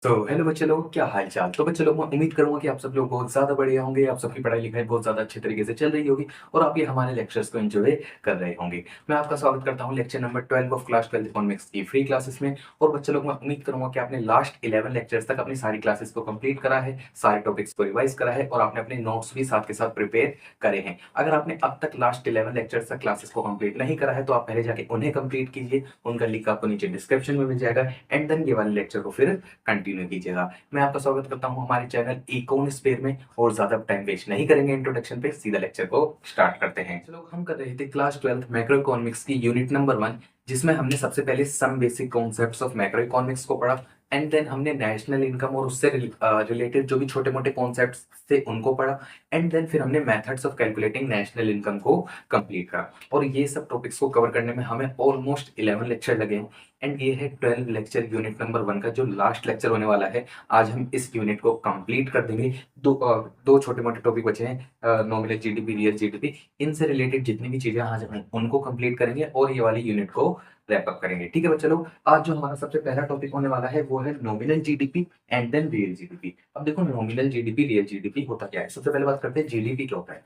तो हेलो बच्चे लोग, क्या हाल चाल। तो बच्चे लोग, मैं उम्मीद करूंगा कि आप सब लोग बहुत ज्यादा बढ़िया होंगे। आप सबकी पढ़ाई लिखाई बहुत ज्यादा अच्छे तरीके से चल रही होगी और आप ये हमारे लेक्चर्स को एंजॉय कर रहे होंगे। मैं आपका स्वागत करता हूँ lecture number 12 of class 12 economics की फ्री क्लासेस में। और बच्चे लोग, मैं उम्मीद करूंगा कि आपने लास्ट 11 लेक्चर्स तक अपनी सारी क्लासेस को कंप्लीट करा है, सारे टॉपिक्स को रिवाइज करा है और आपने अपने नोट्स भी साथ के साथ प्रिपेयर करे हैं। अगर आपने अब तक लास्ट 11 लेक्चर्स तक क्लासेस को कंप्लीट नहीं करा है तो आप पहले जाके उन्हें कंप्लीट कीजिए। उनका लिंक आपको नीचे डिस्क्रिप्शन में मिल जाएगा एंड देन ये वाले लेक्चर को फिर कंटिन्यू कीजिएगा। मैं आपका स्वागत करता हूं हमारे चैनल इकोन स्पेयर में और ज्यादा टाइम वेस्ट नहीं करेंगे इंट्रोडक्शन पे, सीधा लेक्चर को स्टार्ट करते हैं। चलो, हम कर रहे थे क्लास 12 मैक्रो इकोनॉमिक्स की यूनिट नंबर 1, जिसमें हमने सबसे पहले some basic concepts of macro economics को पढ़ा एंड देन हमने नेशनल इनकम और उससे रिलेटेड जो भी छोटे मोटे कॉन्सेप्ट्स थे उनको पढ़ा एंड देन फिर हमने methods of calculating national income को कंप्लीट करा। और ये सब टॉपिक्स को कवर करने में हमें ऑलमोस्ट 11 लेक्चर लगे हैं एंड ये है 12 लेक्चर यूनिट नंबर 1 का जो लास्ट लेक्चर होने वाला है। आज हम इस यूनिट को कंप्लीट कर देंगे। दो छोटे मोटे टॉपिक बचे हैं, नॉमिनल जीडीपी, रियल जीडीपी। इनसे रिलेटेड जितनी भी चीजें आज हम उनको कंप्लीट करेंगे और ये वाली यूनिट को रैप अप करेंगे। ठीक है बच्चे लोग, आज जो हमारा सबसे पहला टॉपिक होने वाला है वो है nominal GDP and then real GDP. अब देखो, नॉमिनल जीडीपी रियल जीडीपी होता क्या है। सबसे पहले बात करते हैं जीडीपी क्या होता है।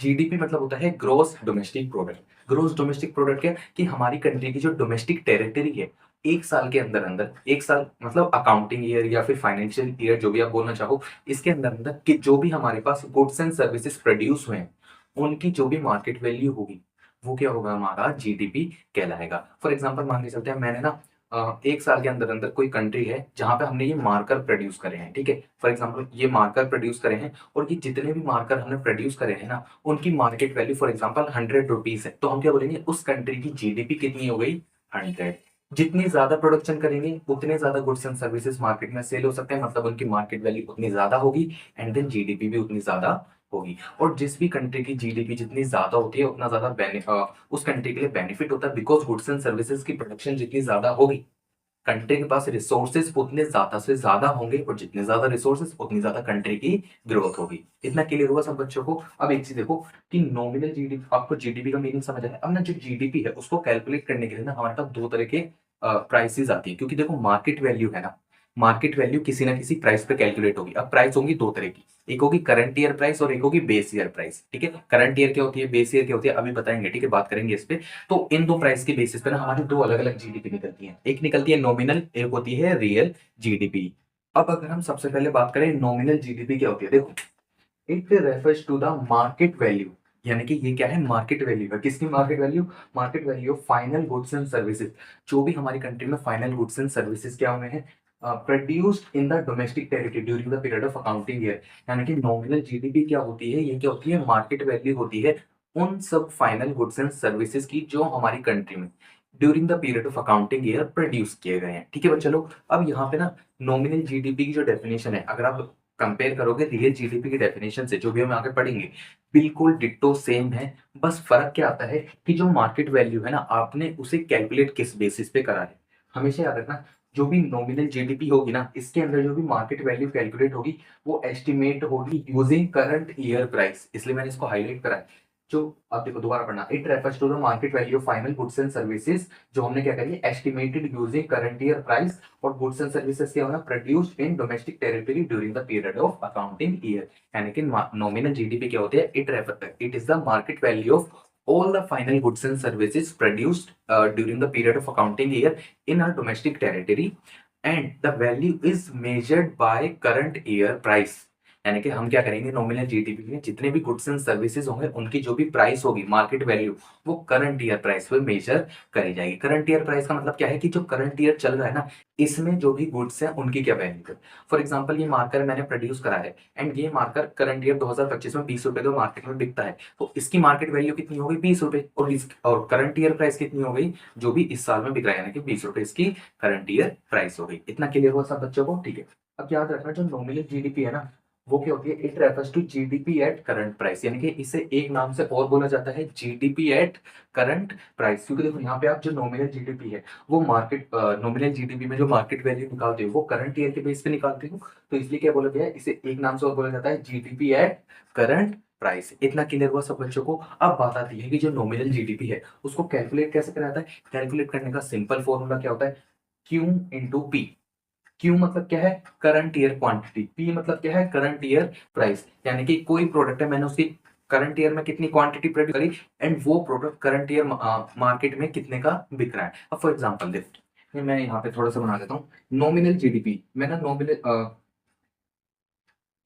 जीडीपी मतलब होता है gross domestic product. Gross domestic product क्या, कि हमारी कंट्री की जो डोमेस्टिक टेरिटरी है एक साल के अंदर अंदर, एक साल मतलब अकाउंटिंग ईयर या फिर फाइनेंशियल ईयर जो भी आप बोलना चाहो, इसके अंदर अंदर कि जो भी हमारे पास गुड्स एंड सर्विसेज प्रोड्यूस हुए हैं उनकी जो भी मार्केट वैल्यू होगी वो क्या होगा, हमारा जीडीपी कहलाएगा। फॉर एग्जाम्पल मान के चलते हैं, मैंने ना एक साल के अंदर अंदर कोई कंट्री है जहां पे हमने ये मार्कर प्रोड्यूस करे हैं। ठीक है, फॉर एग्जाम्पल ये मार्कर प्रोड्यूस करे हैं और ये जितने भी मार्कर हमने प्रोड्यूस करे हैं ना, उनकी market value for example 100 rupees है, तो हम क्या बोलेंगे, उस कंट्री की जीडीपी कितनी हो गई, 100। जितनी ज्यादा प्रोडक्शन करेंगे उतने ज्यादा गुड्स एंड सर्विसेज मार्केट में सेल हो सकते हैं, मतलब उनकी मार्केट वैल्यू उतनी ज्यादा होगी एंड देन जीडीपी भी उतनी ज्यादा होगी। और जिस भी कंट्री की जीडीपी जितनी ज्यादा होती है उतना ज्यादा उस कंट्री के लिए बेनिफिट होता है, बिकॉज गुड्स एंड सर्विसेज की प्रोडक्शन जितनी ज्यादा होगी, कंट्री के पास रिसोर्सेज उतने ज्यादा से ज्यादा होंगे और जितने ज्यादा रिसोर्सेज उतनी ज्यादा कंट्री की ग्रोथ होगी। इतना क्लियर हुआ सब बच्चों को। अब एक चीज देखो कि नॉमिनल जीडीपी, आपको जीडीपी का मीनिंग समझ आया। अब ना जो जीडीपी है उसको कैलकुलेट करने के लिए ना हमारे पास दो तरह के प्राइसेस आती है, क्योंकि देखो मार्केट वैल्यू है ना, मार्केट वैल्यू किसी ना किसी प्राइस पे कैलकुलेट होगी। अब प्राइस होगी दो तरह की, एक होगी करंट ईयर प्राइस और एक होगी बेस ईयर प्राइस। ठीक है, करंट ईयर क्या होती है, बेस ईयर क्या होती है, अभी बताएंगे। ठीक है, बात करेंगे इस पे। तो इन दो प्राइस के बेसिस पे ना हमारी दो अलग अलग जीडीपी निकलती है, एक निकलती है नॉमिनल, एक होती है रियल जीडीपी। अब अगर हम सबसे पहले बात करें नॉमिनल जीडीपी क्या होती है, देखो it refers to the market value. यानी कि ये क्या है, मार्केट वैल्यू है। किसकी market value, market value of final goods and services. जो भी हमारी कंट्री में फाइनल गुड्स एंड सर्विसेज क्या हुए हैं, produced in the domestic territory during the period of accounting year. यानी कि नॉमिनल जीडीपी क्या होती है, ये क्या होती है, मार्केट वैल्यू होती है उन सब फाइनल गुड्स एंड सर्विसेज की जो हमारी कंट्री में during the period of accounting year produce किए गए हैं। ठीक है बच्चा लोग, अब यहाँ पे ना नॉमिनल जीडीपी की जो डेफिनेशन है, अगर आप कंपेयर करोगे रियल जीडीपी की डेफिनेशन से, जो भी हम आगे पढ़ेंगे, बिल्कुल डिट्टो सेम है। बस फर्क क्या आता है कि जो मार्केट वैल्यू है ना, आपने उसे कैलकुलेट किस बेसिस पे करा है। हमेशा याद रखना, जो भी नॉमिनल जीडीपी होगी ना, इसके अंदर जो भी मार्केट वैल्यू कैलकुलेट होगी वो एस्टिमेट होगी यूजिंग करंट ईयर प्राइस, इसलिए मैंने इसको हाईलाइट करा है। जो अब देखो दोबारा पढ़ना, it refers to the market value of final goods and services, जो हमने क्या करी, estimated using current year price. और गुड्स एंड सर्विसेज क्या होना, produced in domestic territory during the period of accounting year. यानी कि नॉमिनल जीडीपी क्या होती है, it is the market value of all the final goods and services produced during the period of accounting year in our domestic territory, and the value is measured by current year price। यानी कि हम क्या करेंगे, nominal GDP में जितने भी goods and services होंगे उनकी जो भी प्राइस होगी, मार्केट वैल्यू, वो करंट ईयर प्राइस पे मेजर करी जाएगी। करंट ईयर प्राइस का मतलब क्या है कि जो करंट ईयर चल रहा है ना, इसमें जो भी गुड्स हैं उनकी क्या वैल्यू है। फॉर एग्जाम्पल ये मार्कर मैंने प्रोड्यूस करा है एंड ये मार्कर करंट ईयर 2025 में 20 रुपए का मार्केट में बिकता है, तो इसकी मार्केट वैल्यू कितनी हो गई, 20 रुपए। और करंट ईयर प्राइस कितनी हो गई, जो भी इस साल में बिक रहा है, यानी कि 20 रुपए इसकी करंट ईयर प्राइस हो गई। इतना क्लियर हुआ सब बच्चों को। ठीक है, अब याद रखना, जो नॉमिनल जीडीपी है ना, वो क्या होती है, it refers to GDP at current price. यानी कि इसे एक नाम से और बोला जाता है, जीडीपी एट करंट प्राइस। क्योंकि देखो यहाँ पे आप जो नॉमिनल जीडीपी है वो मार्केट, नॉमिनल जीडीपी में जो मार्केट वैल्यू निकालते हो वो करंट ईयर के बेस पे निकालते हो, तो इसलिए क्या बोला गया है, इसे एक नाम से और बोला जाता है, जीडीपी एट करंट प्राइस। इतना क्लियर हुआ सब बच्चों को। अब बात आती है कि जो नॉमिनल जीडीपी है उसको कैलकुलेट कैसे कराता है। कैलकुलेट करने का सिंपल फॉर्मूला क्या होता है, क्यू इंटू पी। क्यू मतलब क्या है, करंट ईयर क्वांटिटी, पी मतलब क्या है, करंट ईयर प्राइस, यानी कि कोई प्रोडक्ट है, मैंने उसकी करंट ईयर में कितनी क्वांटिटी प्रोड्यूस करी एंड वो प्रोडक्ट करंट ईयर मार्केट में कितने का बिक रहा है। अब फॉर एग्जांपल देखो, मैं यहाँ पे थोड़ा सा बना देता हूँ, नॉमिनल जीडीपी, मैं ना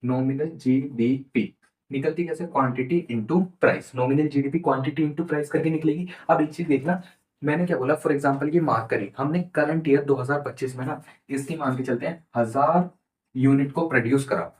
नॉमिनल जीडीपी निकलती कैसे, quantity into price, nominal GDP quantity into price करके निकलेगी। अब एक चीज देखना, मैंने क्या बोला, फॉर एग्जांपल ये मार्क करी हमने करंट ईयर 2025 में ना, इसकी मान के चलते हैं 1000 यूनिट को प्रोड्यूस करा,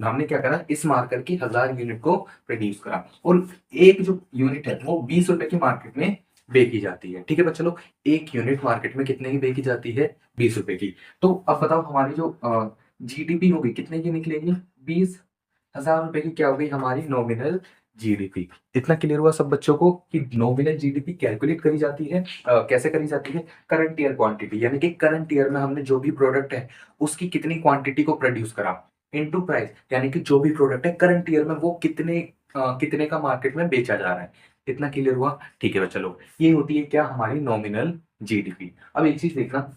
हमने क्या करा, इस मार्कर की 1000 यूनिट को प्रोड्यूस करा, और एक जो यूनिट है वो 20 रुपए की मार्केट में बेची जाती है। ठीक है बच्चों लोग, एक यूनिट मार्केट में कितने की बेची जाती है, 20 रुपए की। तो अब बताओ हमारी जो जीडीपी होगी कितने की निकलेगी, 20,000 रुपए की, क्या होगी हमारी नॉमिनल जीडीपी। इतना क्लियर हुआ सब बच्चों को कि नॉमिनल जीडीपी कैलकुलेट करी जाती है, कैसे करी जाती है, करंट ईयर क्वांटिटी, यानी कि करंट ईयर में हमने जो भी प्रोडक्ट है उसकी कितनी क्वांटिटी को प्रोड्यूस करा, इनटू प्राइस, यानी कि जो भी प्रोडक्ट है करंट ईयर में वो कितने का मार्केट में बेचा जा रहा है। इतना क्लियर हुआ, ठीक है चलो, ये होती है क्या, हमारी नॉमिनल जीडीपी। अब एक चीज देखना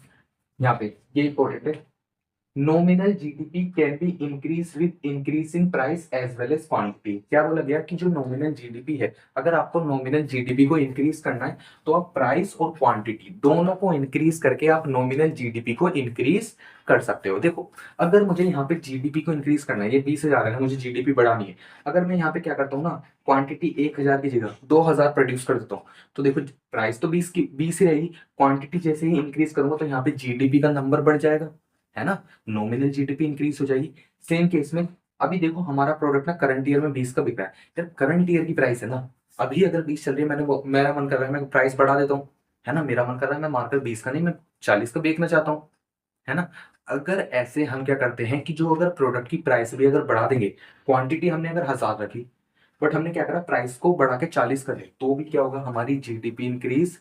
यहाँ पे, ये इंपॉर्टेंट है, nominal GDP can be increase with increase in price as well as quantity. क्या बोला गया कि जो नॉमिनल जीडीपी है, अगर आपको नॉमिनल जीडीपी को इंक्रीज करना है तो आप प्राइस और क्वांटिटी दोनों को इंक्रीज करके आप नॉमिनल जीडीपी को इंक्रीज कर सकते हो। देखो, अगर मुझे यहाँ पे जीडीपी को इंक्रीज करना है, ये 20,000 है, मुझे जीडीपी बढ़ानी है, अगर मैं यहाँ पे क्या करता हूँ ना, क्वांटिटी 1000 की जगह 2000 प्रोड्यूस कर देता हूँ, तो देखो प्राइस तो 20 ही रहेगी, क्वांटिटी जैसे ही इंक्रीज करूंगा तो यहाँ पे जीडीपी का नंबर बढ़ जाएगा, है ना, नॉमिनल जीडीपी इंक्रीज हो जाएगी। सेम केस में अभी देखो हमारा प्रोडक्ट ना करंट ईयर में 20 का बिक रहा है, यार करंट ईयर की प्राइस है ना, अभी अगर 20 चल रही है, मेरा मन कर रहा है मैं प्राइस बढ़ा देता हूँ, है ना, मेरा मन कर रहा है मैं मार्कर 20 का नहीं, मैं 40 का बेचना चाहता हूँ, है ना। अगर ऐसे हम क्या करते हैं कि जो अगर प्रोडक्ट की प्राइस भी अगर बढ़ा देंगे, क्वांटिटी हमने अगर 1000 रखी, बट हमने क्या करा, प्राइस को बढ़ा के 40 कर दिया, तो भी क्या होगा, हमारी जीडीपी इंक्रीज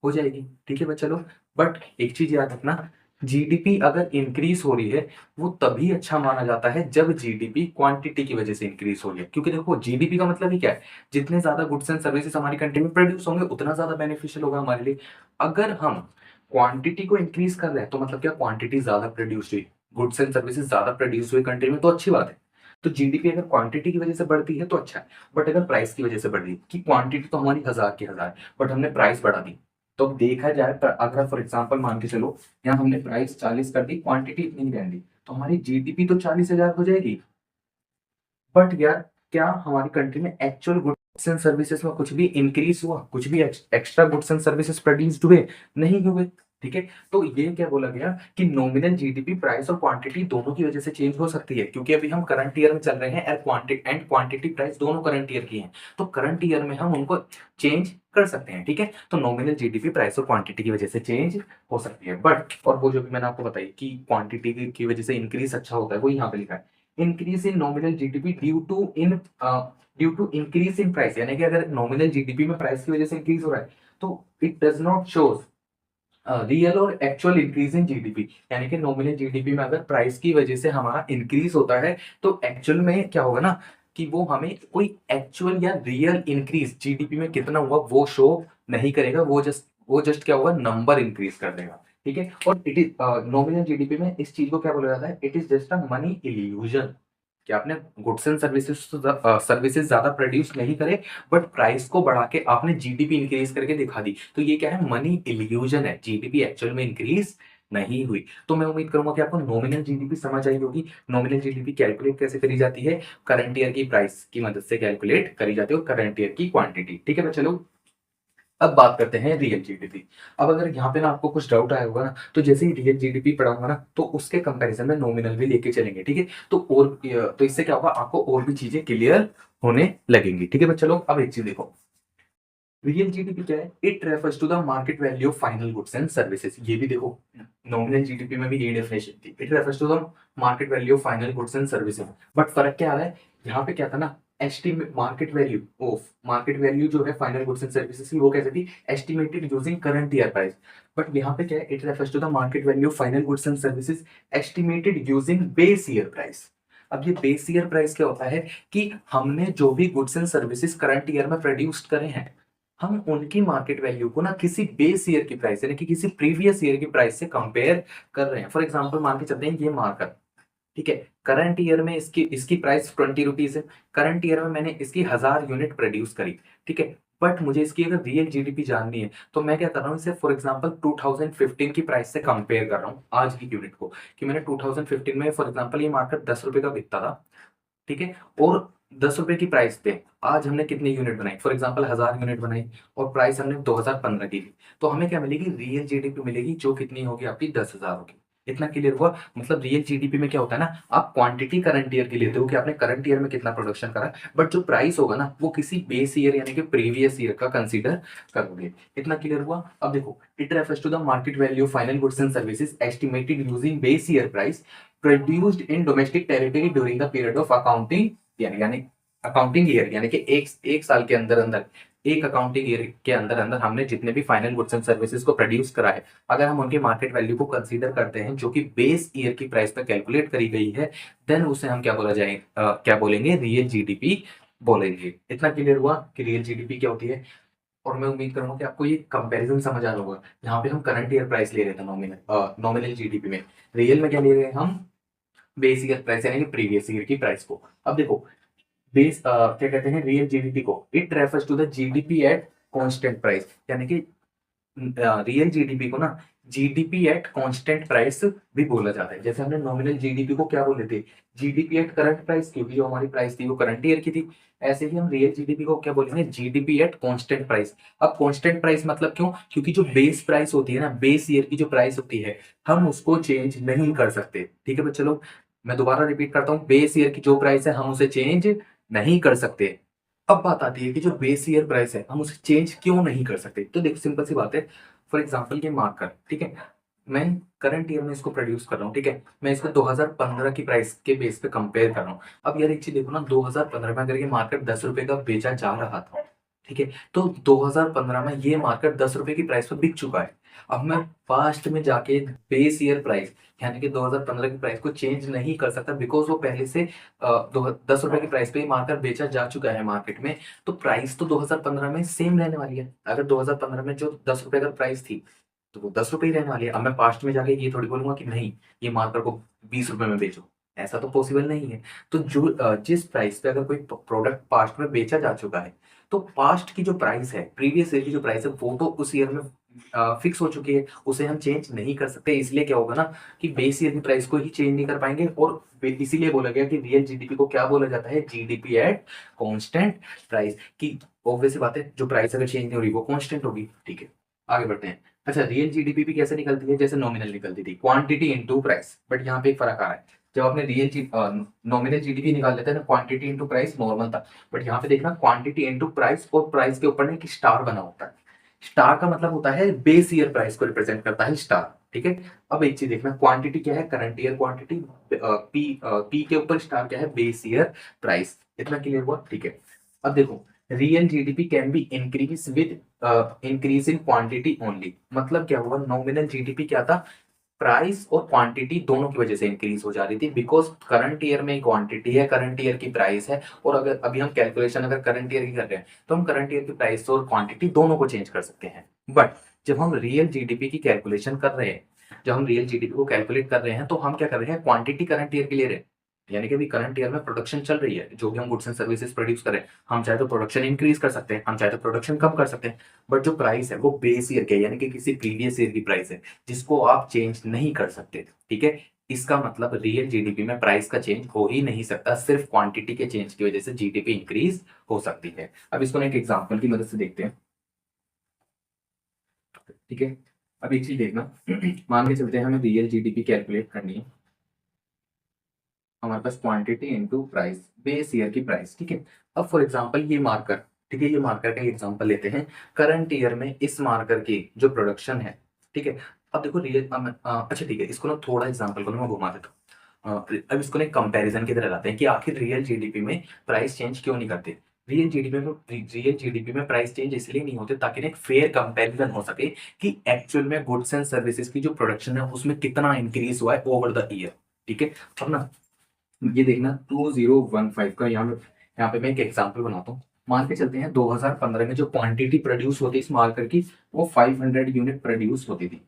हो जाएगी। ठीक है बच्चा लोग, बट एक चीज याद रखना, जीडीपी अगर इंक्रीज हो रही है वो तभी अच्छा माना जाता है जब जीडीपी क्वांटिटी की वजह से इंक्रीज हो रही है, क्योंकि देखो जीडीपी का मतलब ही क्या है, जितने ज्यादा गुड्स एंड सर्विसेज हमारी कंट्री में प्रोड्यूस होंगे उतना ज्यादा बेनिफिशियल होगा हमारे लिए। अगर हम क्वांटिटी को इंक्रीज कर रहे हैं तो मतलब क्या, क्वांटिटी ज्यादा प्रोड्यूस हुई, गुड्स एंड सर्विसेज ज्यादा प्रोड्यूस हुए कंट्री में तो अच्छी बात है। तो जीडीपी अगर क्वांटिटी की वजह से बढ़ती है तो अच्छा है, बट अगर प्राइस की वजह से बढ़ रही है, कि क्वांटिटी तो हमारी 1000 की 1000, बट हमने प्राइस बढ़ा दी, तो अब देखा जाए, पर अगर फॉर एग्जाम्पल मान के चलो, यहाँ हमने प्राइस 40 कर दी, क्वांटिटी इतनी ही रहने दी, तो हमारी जीडीपी तो 40,000 हो जाएगी, बट यार क्या हमारी कंट्री में एक्चुअल गुड्स एंड सर्विसेज में कुछ भी इंक्रीज हुआ, कुछ भी extra goods and services produced हुए, नहीं हुए। ठीक है, तो ये क्या बोला गया कि नॉमिनल जीडीपी प्राइस और क्वांटिटी दोनों की वजह से चेंज हो सकती है, क्योंकि अभी हम करंट ईयर में चल रहे हैं एंड क्वांटिटी प्राइस दोनों करंट ईयर की हैं, तो करंट ईयर में हम उनको चेंज कर सकते हैं। ठीक है, तो नॉमिनल जीडीपी प्राइस और क्वांटिटी की वजह से चेंज हो सकती है, बट और वो जो भी मैंने आपको बताई कि क्वांटिटी की वजह से इंक्रीज अच्छा होता है, वो यहाँ पे लिखा है, increase in nominal GDP due to increase in price, यानी कि अगर नॉमिनल जीडीपी में प्राइस की वजह से इंक्रीज हो रहा है तो it does not shows real और एक्चुअल इंक्रीज इन जीडीपी, यानी कि नॉमिनल जीडीपी में अगर प्राइस की वजह से हमारा इंक्रीज होता है तो एक्चुअल में क्या होगा ना, कि वो हमें कोई एक्चुअल या रियल इंक्रीज जीडीपी में कितना हुआ वो शो नहीं करेगा, वो जस्ट क्या होगा, नंबर इंक्रीज कर देगा। ठीक है, और इट इज नॉमिनल जीडीपी में इस चीज को क्या बोला जाता है, it is just a money illusion, कि आपने गुड्स एंड सर्विसेज ज्यादा प्रोड्यूस नहीं करे, बट प्राइस को बढ़ा के आपने जीडीपी इंक्रीज करके दिखा दी, तो ये क्या है, मनी इल्यूजन है, जीडीपी एक्चुअल में इंक्रीज नहीं हुई। तो मैं उम्मीद करूंगा कि आपको नॉमिनल जीडीपी समझ आई होगी। नॉमिनल जीडीपी कैलकुलेट कैसे करी जाती है, करंट ईयर की प्राइस की मदद से कैलकुलेट करी जाती है, और करंट ईयर की क्वांटिटी। ठीक है चलो, अब बात करते हैं रियल जीडीपी। अब अगर यहाँ पे ना आपको कुछ डाउट आया होगा ना, तो जैसे ही रियल जीडीपी पढ़ाऊंगा ना, तो उसके कंपैरिजन में नॉमिनल भी लेके चलेंगे। ठीक है, तो इससे क्या होगा, आपको और भी चीजें क्लियर होने लगेंगी। ठीक है बच्चा लोग, अब एक चीज देखो, रियल जीडीपी क्या है, it refers to the market value of final goods and services. ये भी देखो, नॉमिनल जीडीपी में भी ये डेफिनेशन थी, it refers to the market value of final goods and services, but फर्क क्या आ रहा है, यहाँ पे क्या था ना, एस्टिमेट मार्केट वैल्यू जो है फाइनल गुड्स एंड सर्विसेज की, वो कैसे थी, estimated using current year price, but यहाँ पे क्या है, it refers to the market value of final goods and services estimated using base year price. अब ये बेस ईयर प्राइस क्या होता है, कि हमने जो भी goods and services current year में प्रोड्यूस करे हैं, हम उनकी मार्केट वैल्यू को ना किसी बेस ईयर की प्राइस यानी कि किसी प्रीवियस ईयर की प्राइस से कंपेयर कर रहे हैं। फॉर एग्जांपल मान के चलते हैं ये मार्कर, ठीक है, करंट ईयर में इसकी इसकी प्राइस 20 रुपीज है। करंट ईयर में मैंने इसकी 1000 यूनिट प्रोड्यूस करी, ठीक है, बट मुझे इसकी अगर रियल जीडीपी जाननी है तो मैं क्या कर रहा हूँ, इसे फॉर एग्जांपल 2015 की प्राइस से कंपेयर कर रहा हूँ आज की यूनिट को, कि मैंने 2015 में फॉर एग्जांपल ये मार्केट 10 रुपए का बिकता था, ठीक है, और 10 रुपए की प्राइस पे आज हमने कितनी यूनिट बनाई, फॉर एग्जांपल 1000 यूनिट बनाई, और प्राइस हमने 2015 की ली, तो हमें क्या मिलेगी, रियल जीडीपी मिलेगी, जो कितनी होगी आपकी 10,000 होगी। इतना क्लियर हुआ। मतलब रियल जीडीपी में क्या होता है ना, आप क्वांटिटी करंट ईयर की लेते हो कि आपने करंट ईयर में कितना प्रोडक्शन करा, बट जो प्राइस होगा ना वो किसी बेस ईयर यानी कि प्रीवियस ईयर का कंसीडर करोगे। इतना क्लियर हुआ। अब देखो, it refers to the market value of final goods and services estimated using base year price produced in domestic territory during the period of accounting, यानी accounting year, यानी कि एक साल के अंदर अंदर, एक अकाउंटिंग ईयर के अंदर अंदर हमने जितने भी फाइनल गुड्स एंड सर्विसेज को प्रोड्यूस करा है, अगर हम उनके मार्केट वैल्यू को कंसीडर करते हैं जो कि बेस ईयर की प्राइस पे कैलकुलेट करी गई है, देन उसे हम क्या बोला जाए, क्या बोलेंगे, रियल जीडीपी बोलेंगे। इतना क्लियर हुआ कि रियल जीडीपी क्या होती है। और मैं उम्मीद करूंगा कि आपको ये कंपैरिजन समझ आ रहा होगा। यहाँ पे हम करंट ईयर प्राइस ले रहे थे नॉमिनल जीडीपी में, रियल में क्या ले रहे हैं हम, बेस ईयर प्राइस यानी कि प्रीवियस ईयर की प्राइस को। अब देखो, क्या कहते हैं रियल जीडीपी को, it refers to the GDP at constant price, यानी कि रियल जीडीपी को ना जीडीपी एट कांस्टेंट प्राइस भी बोला जाता है। जैसे हमने नॉमिनल जीडीपी को क्या बोले थे, जीडीपी एट करंट प्राइस, क्योंकि जो हमारी प्राइस थी वो करंट ईयर की थी। ऐसे ही हम रियल जीडीपी को क्या बोलेंगे, जीडीपी एट कांस्टेंट प्राइस। अब कांस्टेंट प्राइस मतलब क्यों, क्योंकि जो बेस प्राइस होती है ना, बेस ईयर की जो प्राइस होती है, हम उसको चेंज नहीं कर सकते। ठीक है बच्चे लोग, मैं दोबारा रिपीट करता हूँ, बेस ईयर की जो प्राइस है हम उसे चेंज नहीं कर सकते। अब बात आती है कि जो बेस ईयर प्राइस है हम उसे चेंज क्यों नहीं कर सकते। तो देखो, सिंपल सी बात है। फॉर एग्जाम्पल ये मार्कर, ठीक है, मैं करंट ईयर में इसको प्रोड्यूस कर रहा हूँ, ठीक है, मैं इसको 2015 की प्राइस के बेस पे कंपेयर कर रहा हूँ। अब यार एक चीज देखो ना, 2015 में अगर ये मार्केट 10 रुपए का बेचा जा रहा था, ठीक है, तो 2015 में ये मार्केट 10 रुपए की प्राइस पर बिक चुका है। अब मैं पास्ट में जाके बेस ईयर प्राइस यानी कि 2015 की प्राइस को चेंज नहीं कर सकता, बिकॉज वो पहले से 10 रुपए की प्राइस पे ये मार्केट बेचा जा चुका है मार्केट में। तो प्राइस तो 2015 में सेम रहने वाली है। अगर 2015 में जो 10 रुपए का प्राइस थी तो वो 10 रुपए ही रहने वाली है। अब मैं पास्ट में जाके ये थोड़ी बोलूंगा कि नहीं, ये मार्कर को 20 रुपए में बेचो, ऐसा तो पॉसिबल नहीं है। तो जो जिस प्राइस पे अगर कोई प्रोडक्ट पास्ट में बेचा जा चुका है, तो पास्ट की जो प्राइस है, प्रीवियस ईयर की जो प्राइस है, वो तो उस ईयर में फिक्स हो चुकी है, उसे हम चेंज नहीं कर सकते। इसलिए क्या होगा ना कि बेस ईयर की प्राइस को ही चेंज नहीं कर पाएंगे। और इसीलिए बोला गया कि रियल जीडीपी को क्या बोला जाता है, जीडीपी एट कांस्टेंट प्राइस। की ऑब्वियस बात है, जो प्राइस अगर चेंज नहीं हो रही वो कांस्टेंट होगी। ठीक है, आगे बढ़ते हैं। अच्छा, रियल जीडीपी भी कैसे निकलती है, जैसे नॉमिनल निकलती थी, क्वांटिटी इनटू प्राइस, बट यहाँ पे एक फर्क आ रहा है। जब आपने नॉमिनल जीडीपी निकाल लेते हैं ना, क्वांटिटी इनटू प्राइस नॉर्मल था, बट यहाँ पे देखना क्वांटिटी इनटू प्राइस, और प्राइस के ऊपर ना एक स्टार बना होता है। स्टार का मतलब होता है बेस ईयर प्राइस को रिप्रेजेंट करता है स्टार। ठीक है, अब एक चीज देखना, क्वांटिटी क्या है, करंट ईयर क्वांटिटी, पी के ऊपर स्टार क्या है, बेस ईयर प्राइस। इतना क्लियर हुआ। ठीक है, अब देखो, real GDP can be increase with increase in quantity only. मतलब क्या हुआ, नॉमिनल जीडीपी क्या था, प्राइस और क्वांटिटी दोनों की वजह से इंक्रीज हो जा रही थी, बिकॉज करंट ईयर में क्वांटिटी है, करंट ईयर की प्राइस है। और अगर अभी हम कैलकुलेशन अगर करंट ईयर की कर रहे हैं तो हम करंट ईयर की प्राइस और क्वांटिटी दोनों को चेंज कर सकते हैं। बट जब हम रियल जीडीपी की कैलकुलेशन कर रहे हैं, जब हम रियल जीडीपी को कैलकुलेट कर रहे हैं, तो हम क्या कर रहे हैं, क्वांटिटी करंट ईयर के ले रहे हैं, यानी कि अभी करंट ईयर में प्रोडक्शन चल रही है, जो भी हम गुड्स एंड सर्विसेज प्रोड्यूस कर रहे हैं, हम चाहे तो प्रोडक्शन इंक्रीज कर सकते हैं, हम चाहे तो प्रोडक्शन कम कर सकते हैं। बट जो प्राइस है वो बेस ईयर के, यानी कि किसी प्रीवियस ईयर की प्राइस है, जिसको आप चेंज नहीं कर सकते। ठीक है, इसका मतलब रियल जीडीपी में प्राइस का चेंज हो ही नहीं सकता, सिर्फ क्वांटिटी के चेंज की वजह से जीडीपी इंक्रीज हो सकती है। अब इसको ना एक एग्जांपल की मदद से देखते हैं। ठीक है, अब एक चीज देखना, मान के चलते हैं हमें रियल जीडीपी कैलकुलेट करनी है। हमारे पास quantity into price, base year की प्राइस। ठीक है, अब फॉर एग्जांपल ये मार्कर, ठीक है, ये मार्कर का एग्जांपल लेते हैं। करंट ईयर में इस मार्कर की जो प्रोडक्शन है, ठीक है, अब देखो रियल, अच्छा ठीक है, इसको ना थोड़ा एग्जांपल को ना मैं घुमा देता हूँ। अब इसको ना कंपैरिजन की तरह लाते हैं कि आखिर रियल जीडीपी में प्राइस चेंज क्यों नहीं करते। रियल जीडीपी में प्राइस चेंज इसलिए नहीं होते ताकि ना एक फेयर कंपैरिजन हो सके कि एक्चुअल में गुड्स एंड सर्विसेज की जो प्रोडक्शन है उसमें कितना इंक्रीज हुआ है ओवर द ईयर। ठीक है, अब ना ये देखना 2015 का, यहाँ पे मैं एक एग्जांपल बनाता हूँ। मान के चलते हैं 2015 में जो क्वांटिटी प्रोड्यूस होती इस मार्कर की वो 500 यूनिट प्रोड्यूस होती थी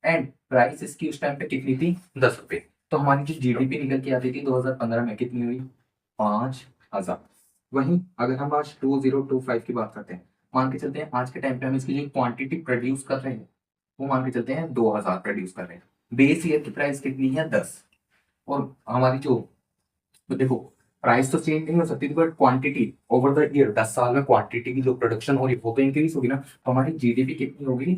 एंड प्राइस इसकी उस टाइम पे कितनी थी, 10 रुपए। तो हमारी जो जीडीपी निकल के आती थी 2015 में कितनी हुई, 5,000। वहीं अगर हम आज 2025 की बात करते हैं, मान के चलते हैं आज के टाइम पे हम इसकी जो क्वांटिटी प्रोड्यूस कर रहे हैं वो मान के चलते हैं 2000 प्रोड्यूस कर रहे हैं। बेस ईयर की प्राइस कितनी है, 10। और हमारी जो, तो देखो प्राइस तो चेंज नहीं हो सकती थी but quantity over the year 10 साल में क्वांटिटी की जो प्रोडक्शन हो रही है वो तो इंक्रीज होगी ना। तो हमारी जीडीपी कितनी होगी,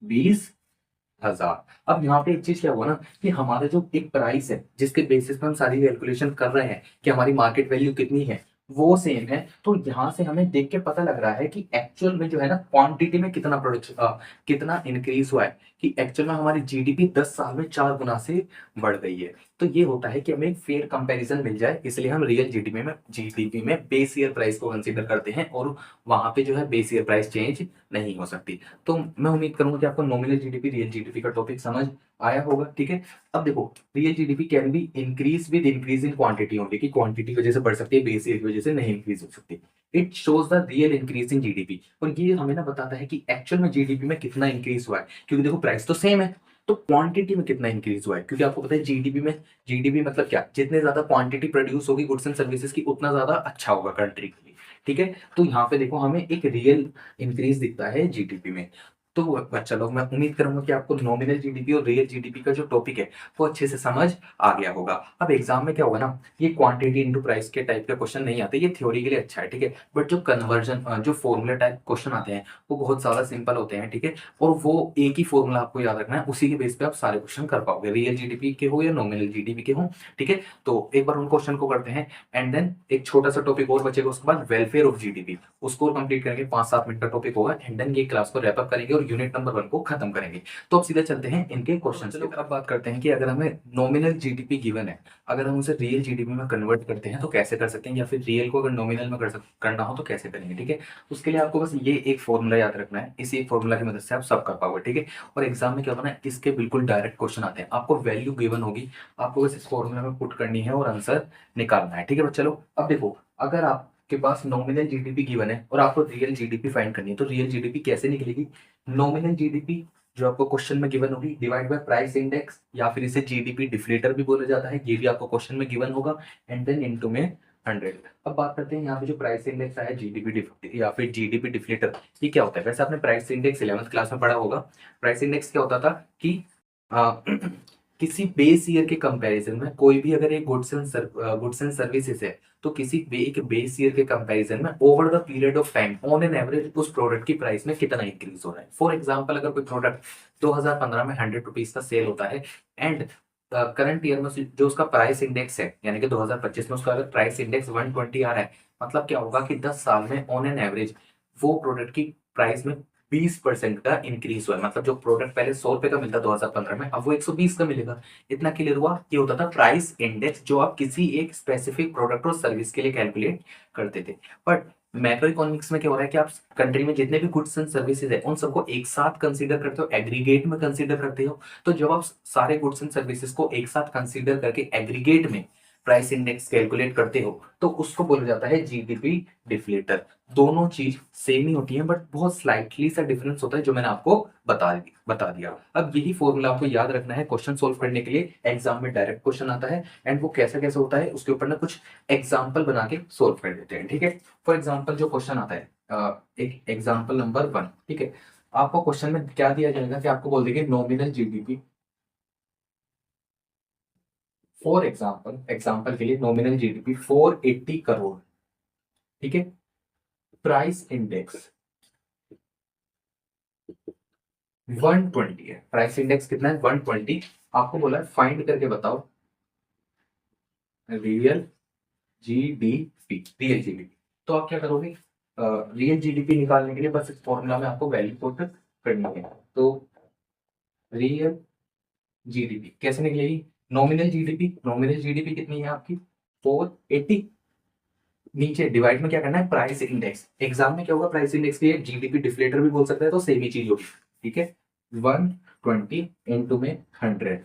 20,000। अब यहाँ पे एक चीज क्या हुआ ना कि हमारा जो एक प्राइस है जिसके बेसिस पे हम सारी कैलकुलेशन कर रहे हैं कि हमारी मार्केट वैल्यू कितनी है वो सेम है। तो यहाँ से हमें देख के पता लग रहा है कि एक्चुअल में जो है ना क्वांटिटी में कितना प्रोडक्शन कितना इंक्रीज हुआ है, कि एक्चुअल में हमारी जीडीपी 10 साल में 4 गुना से बढ़ गई है। तो ये होता है कि हमें एक फेयर कंपैरिजन मिल जाए, इसलिए हम रियल जीडीपी में बेस ईयर प्राइस को कंसीडर करते हैं और वहां पे जो है बेस ईयर प्राइस चेंज नहीं हो सकती। तो मैं उम्मीद करूंगा कि आपको नॉमिनल जीडीपी रियल जीडीपी का टॉपिक समझ आया होगा। ठीक है, अब देखो real GDP can be increase with increase in quantity only, कि क्वांटिटी की वजह से बढ़ सकती है, बेस ईयर की वजह से नहीं इंक्रीज हो सकती। It shows the real increase in GDP, और ये हमें ना बताता है कि एक्चुअल में जीडीपी में कितना इंक्रीज हुआ है, क्योंकि देखो प्राइस तो सेम है तो क्वांटिटी में कितना इंक्रीज हुआ है, क्योंकि आपको पता है जीडीपी में, जीडीपी मतलब क्या, जितने ज्यादा क्वांटिटी प्रोड्यूस होगी गुड्स एंड सर्विसेज की उतना ज्यादा अच्छा होगा कंट्री के लिए। ठीक है, तो यहाँ पे देखो हमें एक रियल इंक्रीज दिखता है जीडीपी में। तो बच्चा लोग, मैं उम्मीद करूंगा कि आपको नॉमिनल जीडीपी और रियल जीडीपी का जो टॉपिक है वो अच्छे से समझ आ गया होगा। अब एग्जाम में क्या होगा ना, ये क्वांटिटी इनटू प्राइस के टाइप के क्वेश्चन नहीं आते, ये थ्योरी के लिए अच्छा है। ठीक है, बट जो कन्वर्जन जो फॉर्मूला टाइप क्वेश्चन आते हैं वो बहुत ज्यादा सिंपल होते हैं। ठीक है, और वो एक ही फॉर्मूला आपको याद रखना है, उसी के बेस पे आप सारे क्वेश्चन कर पाओगे, रियल जीडीपी के हो या नॉमिनल जीडीपी के हो। ठीक है, तो एक बार उन क्वेश्चन को करते हैं एंड देन एक छोटा सा टॉपिक और बचेगा, उसके बाद वेलफेयर ऑफ जीडीपी, उसको कंप्लीट करेंगे, 5-7 मिनट का टॉपिक होगा एंड देन ये क्लास को रैप अप करेंगे और यूनिट नंबर 1 को खत्म करेंगे। तो अब सीधे चलते हैं इनके क्वेश्चन की तरफ। बात करते हैं कि अगर हमें नॉमिनल जीडीपी गिवन है, अगर हम उसे रियल जीडीपी में कन्वर्ट करते हैं तो कैसे कर सकते हैं, या फिर रियल को अगर नॉमिनल में करना हो तो कैसे करेंगे। ठीक है, उसके लिए आपको बस ये एक फॉर्मूला याद रखना है, इसी एक फॉर्मूला की मदद से आप सब कर पाओगे। ठीक है, और एग्जाम में क्या होता है ना, इसके बिल्कुल डायरेक्ट क्वेश्चन आते हैं, आपको वैल्यू गिवन होगी, आपको बस इस फॉर्मूला में पुट करनी है और आंसर निकालना है। ठीक है, चलो अब देखो, अगर आपके पास नॉमिनल जीडीपी गिवन है और आपको रियल जीडीपी फाइंड करनी है तो रियल जीडीपी कैसे निकलेगी, नॉमिनल जीडीपी जो आपको क्वेश्चन में गिवन होगी डिवाइड बाय प्राइस इंडेक्स, या फिर इसे जीडीपी डिफ्लेटर भी बोला जाता है, ये भी आपको क्वेश्चन में गिवन होगा एंड देन इनटू में 100। अब बात करते हैं यहाँ पे जो प्राइस इंडेक्स आया जीडीपी या फिर जीडीपी डिफ्लेटर, ये क्या होता है। वैसे आपने प्राइस इंडेक्स 11th क्लास में पढ़ा होगा। प्राइस इंडेक्स क्या होता था कि आ, किसी बेस ईयर के कंपैरिजन में कोई भी अगर एक गुड्स एंड सर्विसेज है तो एक बेस ईयर के कंपैरिजन में over the period of time on an average उस प्रोडक्ट की प्राइस में कितना इंक्रीज हो रहा है। फॉर एग्जांपल, अगर कोई प्रोडक्ट 2015 में 100 रुपीज का सेल होता है एंड करंट ईयर में जो उसका प्राइस इंडेक्स है, यानी कि 2025 में उसका अगर प्राइस इंडेक्स 120 आ रहा है, मतलब क्या होगा कि 10 साल में ऑन एन एवरेज वो प्रोडक्ट की प्राइस में 20% का इंक्रीज हुआ है। मतलब जो प्रोडक्ट पहले 100 रुपए का मिलता 2015 में, अब वो 120 का मिलेगा। इतना क्लियर हुआ, ये होता था प्राइस इंडेक्स जो आप किसी एक स्पेसिफिक प्रोडक्ट और सर्विस के लिए कैलकुलेट करते थे। बट मैक्रो इकोनॉमिक्स में क्या हो रहा है कि आप कंट्री में जितने भी गुड्स एंड सर्विसेज है उन सबको एक साथ कंसीडर करते हो, एग्रीगेट में कंसीडर करते हो। तो जब आप सारे गुड्स एंड सर्विसेज को एक साथ कंसीडर करके एग्रीगेट में प्राइस इंडेक्स कैलकुलेट करते हो तो उसको बोला जाता है जीडीपी डिफ्लेटर। दोनों चीज सेम ही होती है बट बहुत स्लाइटली सा डिफरेंस होता है जो मैंने आपको बता दिया। अब यही फॉर्मूला आपको याद रखना है क्वेश्चन सोल्व करने के लिए। एग्जाम में डायरेक्ट क्वेश्चन आता है एंड वो कैसे कैसे होता है उसके ऊपर ना कुछ एग्जाम्पल बना के सोल्व कर देते हैं। ठीक है, फॉर एग्जाम्पल जो क्वेश्चन आता है एक एग्जाम्पल नंबर 1। ठीक है, आपको क्वेश्चन में क्या दिया जाएगा कि आपको बोल देंगे नॉमिनल जीडीपी, फॉर एग्जाम्पल के लिए नॉमिनल जीडीपी 480 करोड़। ठीक है, प्राइस इंडेक्स 120 है, प्राइस इंडेक्स कितना है 120। आपको बोला है फाइंड करके बताओ रियल जीडीपी। तो आप क्या करोगे, रियल जीडीपी निकालने के लिए बस इस फॉर्मूला में आपको वैल्यू पुट करनी है। तो रियल जीडीपी कैसे निकलेगी, नॉमिनल जीडीपी कितनी है आपकी 480, नीचे डिवाइड में क्या करना है प्राइस इंडेक्स। एग्जाम में क्या होगा, प्राइस इंडेक्स के लिए जीडीपी डिफ्लेटर भी बोल सकता है, तो सेम ही चीज होगी। ठीक है, 120 इंटू में 100,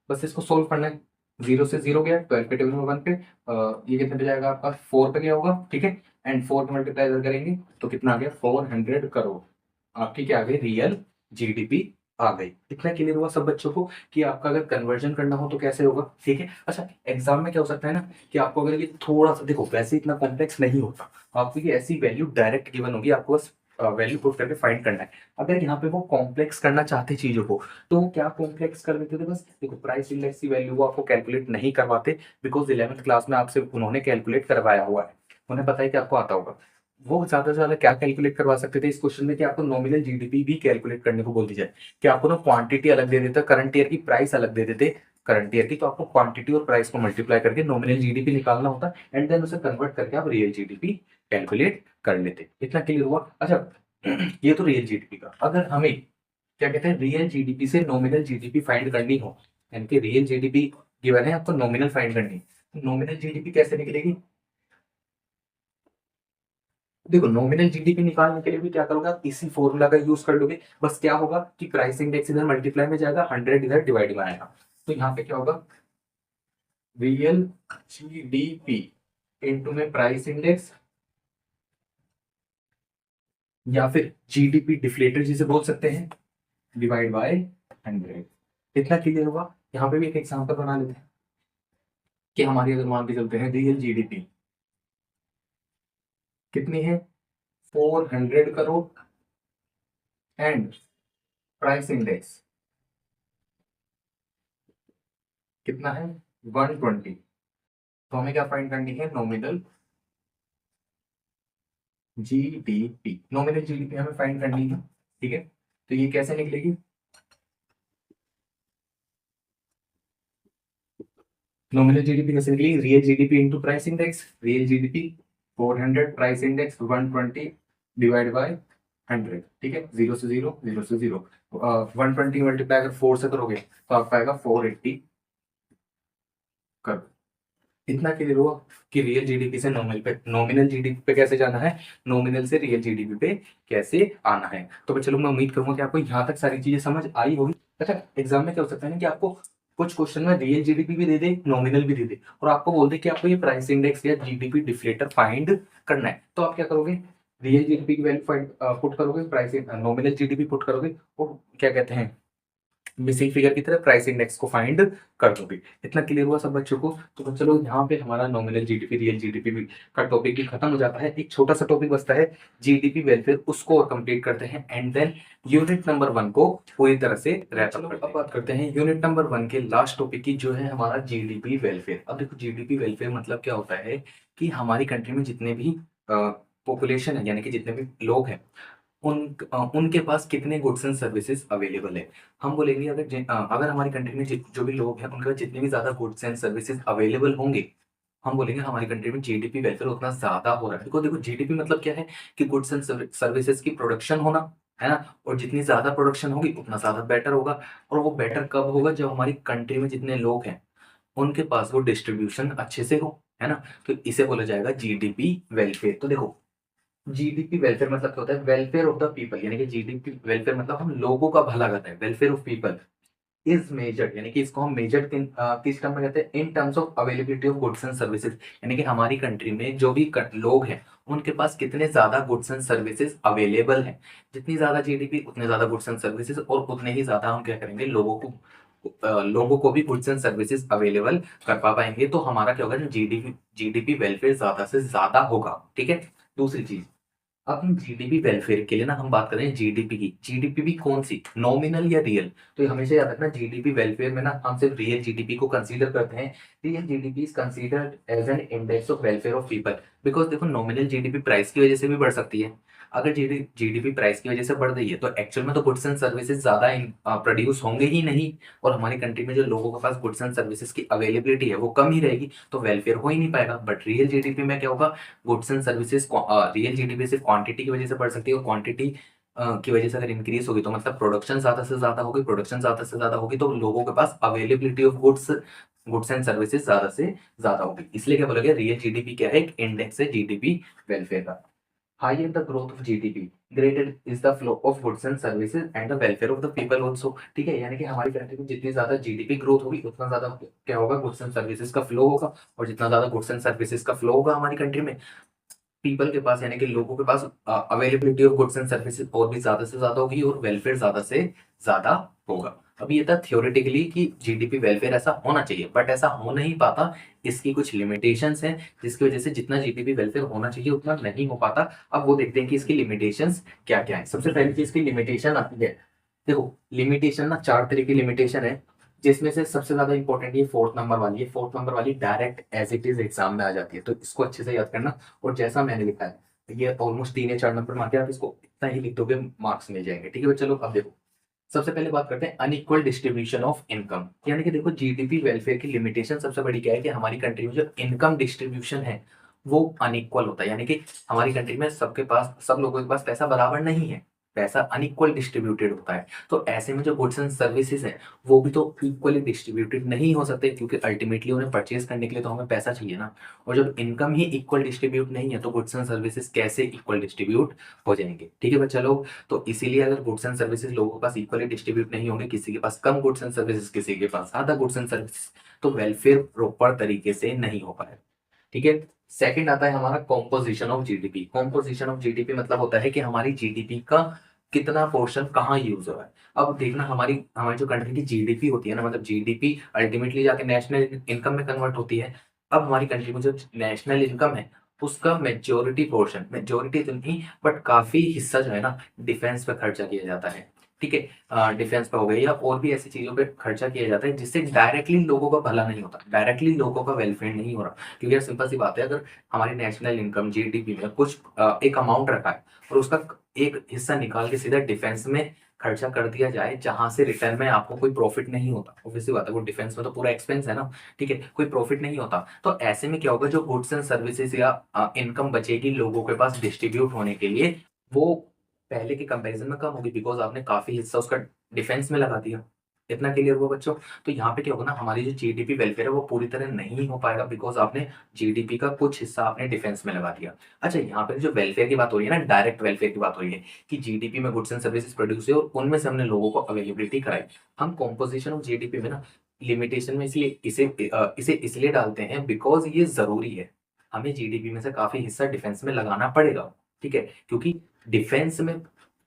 बस इसको सोल्व करना है। 0 से 0 गया, 12 पे टेबल में 1 पे, ये कितने पे जाएगा आपका 4 पे गया होगा। ठीक है, एंड 4 का मल्टीप्लाई अगर करेंगे तो कितना आ गया 400 करोड़। आपकी क्या आ गई रियल जीडीपी आ गई। इतना क्लियर हुआ सब बच्चों को कि आपका अगर कन्वर्जन करना हो तो कैसे होगा। ठीक है। अच्छा एग्जाम में क्या हो सकता है ना कि आपको अगर ये थोड़ा सा देखो वैसे इतना कॉम्प्लेक्स नहीं होता, आपको ये ऐसी वैल्यू डायरेक्ट गिवन होगी, आपको बस वैल्यू पुट करके फाइंड करना है। अगर यहाँ पे वो कॉम्प्लेक्स करना चाहते चीजों को तो वो क्या कॉम्प्लेक्स कर देते थे, बस देखो प्राइस इंडेक्स की वैल्यू वो आपको कैलकुलेट नहीं करवाते, बिकॉज 11th क्लास में आपसे उन्होंने कैलकुलेट करवाया हुआ है, उन्हें पता है कि आपको आता होगा। वो ज्यादा से ज्यादा क्या कैलकुलेट करवा सकते थे इस क्वेश्चन में कि आपको नॉमिनल जीडीपी भी कैलकुलेट करने को बोल दी जाए, कि आपको ना क्वांटिटी अलग दे देता, करंट ईयर की प्राइस अलग दे देते करंट ईयर की, तो आपको क्वांटिटी और प्राइस को मल्टीप्लाई करके नॉमिनल जीडीपी निकालना होता एंड देन उसे कन्वर्ट करके आप रियल जीडीपी कैलकुलेट कर लेते। इतना क्लियर हुआ। अच्छा ये तो रियल जीडीपी का, अगर हमें क्या कहते हैं रियल जीडीपी से नॉमिनल जीडीपी फाइंड करनी हो, यानी कि रियल जीडीपी गिवन है आपको नॉमिनल फाइंड करनी है, नॉमिनल जीडीपी कैसे निकलेगी। देखो नॉमिनल जीडीपी निकालने के लिए भी क्या करोगे आप इसी फॉर्मूला का यूज कर लोगे, बस क्या होगा कि प्राइस इंडेक्स इधर मल्टीप्लाई में जाएगा, 100 इधर डिवाइड में आएगा, तो यहाँ पे क्या होगा रियल जीडीपी इनटू में प्राइस इंडेक्स, या फिर जीडीपी डिफ्लेटर जिसे बोल सकते हैं, डिवाइड बाय 100। इतना क्लियर हुआ। यहाँ पे भी एक एग्जांपल बना लेते हैं कि हमारी अगर मान के चलते हैं रियल जीडीपी कितनी है 400 करोड़ एंड प्राइस इंडेक्स कितना है 120, तो हमें क्या फाइंड करनी है नॉमिनल जीडीपी, नॉमिनल जीडीपी हमें फाइंड करनी है। ठीक है, तो ये कैसे निकलेगी, नॉमिनल जीडीपी कैसे निकलेगी real GDP into price index, real GDP 400 price index 120 divide by 100। ठीक है, जीरो से जीरो, जीरो से जीरो, 120 मल्टीप्लाई अगर 4 से करोगे तो आपका आएगा 480 कर। इतना क्लियर हुआ कि रियल जीडीपी से नॉमिनल जीडीपी पे कैसे जाना है, नॉमिनल से रियल जीडीपी पे कैसे आना है। तो चलो मैं उम्मीद करूंगा कि आपको यहाँ तक सारी चीजें समझ आई होगी। अच्छा एग्जाम में क्या हो सकता है ना कि आपको कुछ क्वेश्चन में रियल जीडीपी भी दे दे नॉमिनल भी दे दे और आपको बोल दे कि आपको ये प्राइस इंडेक्स या जीडीपी डिफ्लेटर फाइंड करना है, तो आप क्या करोगे रियल जीडीपी की वैल्यू फाइंड पुट करोगे, प्राइस नॉमिनल जीडीपी पुट करोगे और क्या कहते हैं मिसिंग फिगर की तरह प्राइस इंडेक्स को फाइंड कर दोगे। इतना क्लियर हुआ सब बच्चों को। तो चलो यहाँ पे हमारा नॉमिनल जीडीपी रियल जीडीपी का टॉपिक भी खत्म हो जाता है, एक छोटा सा टॉपिक बचता है जीडीपी वेलफेयर, उसको और कंप्लीट करते हैं एंड देन यूनिट नंबर 1 को पूरी तरह से रैप अप करते हैं। अब बात करते हैं यूनिट नंबर 1 के लास्ट टॉपिक की जो है हमारा जीडीपी वेलफेयर। अब देखो जीडीपी वेलफेयर मतलब क्या होता है कि हमारी कंट्री में जितने भी पॉपुलेशन है यानी कि जितने भी लोग हैं उनके पास कितने गुड्स एंड सर्विसेज अवेलेबल है। हम बोलेंगे अगर अगर हमारी कंट्री में जो भी लोग हैं उनके पास जितने भी ज्यादा गुड्स एंड सर्विसेज अवेलेबल होंगे, हम बोलेंगे हमारी कंट्री में जीडीपी वेलफेयर उतना ज्यादा हो रहा है। देखो देखो जीडीपी मतलब क्या है कि गुड्स एंड सर्विसेज की प्रोडक्शन होना है ना, और जितनी ज्यादा प्रोडक्शन होगी उतना ज्यादा बेटर होगा, और वो बेटर कब होगा जब हमारी कंट्री में जितने लोग हैं उनके पास वो डिस्ट्रीब्यूशन अच्छे से हो, है ना, तो इसे बोला जाएगा जीडीपी वेलफेयर। तो देखो जीडीपी वेलफेयर मतलब क्या होता है वेलफेयर ऑफ द पीपल, यानी कि जीडीपी वेलफेयर मतलब हम लोगों का भला करते हैं, welfare of people is measured, यानी कि इसको हम मेजर्ड किस टर्म में कहते हैं in terms of availability of goods and services, यानी कि हमारी कंट्री में जो भी लोग हैं उनके पास कितने ज्यादा गुड्स एंड सर्विसेज अवेलेबल हैं। जितनी ज्यादा जीडीपी उतने ज्यादा गुड्स एंड सर्विसेज, और उतने ही ज्यादा हम क्या करेंगे लोगों को भी गुड्स एंड सर्विसेज अवेलेबल कर पा पाएंगे, तो हमारा क्या होगा जीडीपी जीडीपी वेलफेयर ज्यादा से ज्यादा होगा। ठीक है, दूसरी चीज अब हम जीडीपी वेलफेयर के लिए ना हम बात कर रहे हैं जीडीपी की, जीडीपी भी कौन सी नॉमिनल या रियल, तो ये हमेशा याद रखना जीडीपी वेलफेयर में ना हम सिर्फ रियल जीडीपी को कंसीडर करते हैं। Real GDP is considered as an index of welfare of people, because देखो नॉमिनल जीडीपी प्राइस की वजह से भी बढ़ सकती है, अगर जीडीपी प्राइस की वजह से बढ़ रही है तो एक्चुअल में तो गुड्स एंड सर्विसेज ज्यादा प्रोड्यूस होंगे ही नहीं, और हमारी कंट्री में जो लोगों के पास गुड्स एंड सर्विसेज की अवेलेबिलिटी है वो कम ही रहेगी, तो वेलफेयर हो ही नहीं पाएगा। बट रियल जीडीपी में क्या होगा goods and services real GDP सिर्फ क्वांटिटी की वजह से बढ़ सकती है, और क्वांटिटी की वजह से अगर इंक्रीज होगी तो मतलब प्रोडक्शन ज्यादा से ज्यादा होगी, प्रोडक्शन ज्यादा से ज्यादा होगी तो लोगों के पास availability of goods and services ज्यादा से ज्यादा होगी। इसलिए क्या बोला गया रियल जीडीपी क्या है एक इंडेक्स है जीडीपी वेलफेयर का। Higher the growth of GDP greater is the flow of goods and services and the welfare of the people also. ठीक है, यानी कि हमारी कंट्री में जितनी ज्यादा जीडीपी ग्रोथ होगी उतना ज्यादा क्या होगा गुड्स एंड सर्विसेज का फ्लो होगा, और जितना ज्यादा गुड्स एंड सर्विसेज का फ्लो होगा हमारी कंट्री में पीपल के पास यानी कि लोगों के पास availability of goods and services और भी ज्यादा से ज्यादा होगी और वेलफेयर ज्यादा से ज्यादा होगा। अभी ये था थियोरेटिकली कि जीडीपी वेलफेयर ऐसा होना चाहिए, बट ऐसा हो नहीं पाता। इसकी कुछ लिमिटेशंस हैं जिसकी वजह से जितना जीडीपी वेलफेयर होना चाहिए उतना नहीं हो पाता। अब वो देखते हैं कि इसकी लिमिटेशंस क्या क्या है। सबसे पहली चीज की लिमिटेशन आती है, देखो लिमिटेशन ना चार तरह की लिमिटेशन है, जिसमें से सबसे ज्यादा इंपॉर्टेंट ये फोर्थ नंबर वाली है। फोर्थ नंबर वाली direct as it is exam में आ जाती है, तो इसको अच्छे से याद करना। और जैसा मैंने लिखा है ये ऑलमोस्ट 3 या 4 नंबर मार्क है, आप इसको इतना ही लिख दोगे मार्क्स मिल जाएंगे। ठीक है, चलो अब देखो सबसे पहले बात करते हैं अनइक्वल डिस्ट्रीब्यूशन ऑफ इनकम। यानी कि देखो जीडीपी वेलफेयर की लिमिटेशन सबसे बड़ी क्या है कि हमारी कंट्री में जो इनकम डिस्ट्रीब्यूशन है वो अनइक्वल होता है। यानी कि हमारी कंट्री में सबके पास, सब लोगों के पास पैसा बराबर नहीं है, पैसा अनइक्वल डिस्ट्रीब्यूटेड होता है। तो ऐसे में जो गुड्स एंड सर्विसेज हैं वो भी तो इक्वली डिस्ट्रीब्यूटेड नहीं हो सकते, क्योंकि अल्टीमेटली उन्हें परचेज करने के लिए तो हमें पैसा चाहिए ना। और जब इनकम ही इक्वल डिस्ट्रीब्यूट नहीं है तो गुड्स एंड सर्विसेज कैसे इक्वल डिस्ट्रीब्यूट हो जाएंगे। ठीक है बच्चा लोग, तो इसीलिए अगर गुड्स एंड सर्विसेज लोगों के पास इक्वली डिस्ट्रीब्यूट नहीं होंगे, किसी के पास कम गुड्स एंड सर्विसेज, किसी के पास ज्यादा गुड्स एंड सर्विसेज, तो वेलफेयर प्रॉपर तरीके से नहीं हो पाएगा। ठीक है, सेकंड आता है हमारा composition of GDP. Composition of GDP मतलब होता है कि हमारी जीडीपी का कितना पोर्शन कहाँ यूज हो रहा है। अब देखना हमारी हमारी जो कंट्री की जीडीपी होती है ना, मतलब जीडीपी अल्टीमेटली जाके नेशनल इनकम में कन्वर्ट होती है। अब हमारी कंट्री में जो नेशनल इनकम है उसका मेजोरिटी पोर्शन, मेजोरिटी तो नहीं बट काफी हिस्सा जो है ना डिफेंस पे खर्चा किया जाता है। ठीक है, डिफेंस पे हो गया या और भी ऐसी चीजों पे खर्चा किया जाता है जिससे डायरेक्टली लोगों का भला नहीं होता, डायरेक्टली लोगों का वेलफेयर नहीं हो रहा। क्योंकि यार सिंपल सी बात है, अगर हमारी नेशनल इनकम जीडीपी में कुछ एक अमाउंट रखा है और उसका एक हिस्सा निकाल के सीधा डिफेंस में खर्चा कर दिया जाए जहां से रिटर्न में आपको कोई प्रॉफिट नहीं होता, ऑब्वियसली बात है वो डिफेंस में तो पूरा एक्सपेंस है ना। ठीक है, कोई प्रॉफिट नहीं होता, तो ऐसे में क्या होगा, जो गुड्स एंड सर्विसेज या इनकम बचेगी लोगों के पास डिस्ट्रीब्यूट होने के लिए, वो पहले के कंपैरिजन में कम होगी, बिकॉज आपने काफी हिस्सा उसका डिफेंस में लगा दिया। इतना क्लियर हुआ बच्चों। तो यहाँ पे क्या होगा ना, हमारी जो जीडीपी वेलफेयर है वो पूरी तरह नहीं हो पाएगा, बिकॉज आपने जीडीपी का कुछ हिस्सा आपने डिफेंस में लगा दिया। अच्छा, यहाँ पे जो वेलफेयर की बात हो रही है ना, डायरेक्ट वेलफेयर की बात हो रही है कि जीडीपी में गुड्स एंड सर्विसेज प्रोड्यूस हुए और उनमें से हमने लोगों को अवेलेबिलिटी कराई। हम कॉम्पोजिशन ऑफ जीडीपी में ना लिमिटेशन में इसलिए इसे इसलिए डालते हैं बिकॉज ये जरूरी है, हमें जीडीपी में से काफी हिस्सा डिफेंस में लगाना पड़ेगा। ठीक है, क्योंकि डिफेंस में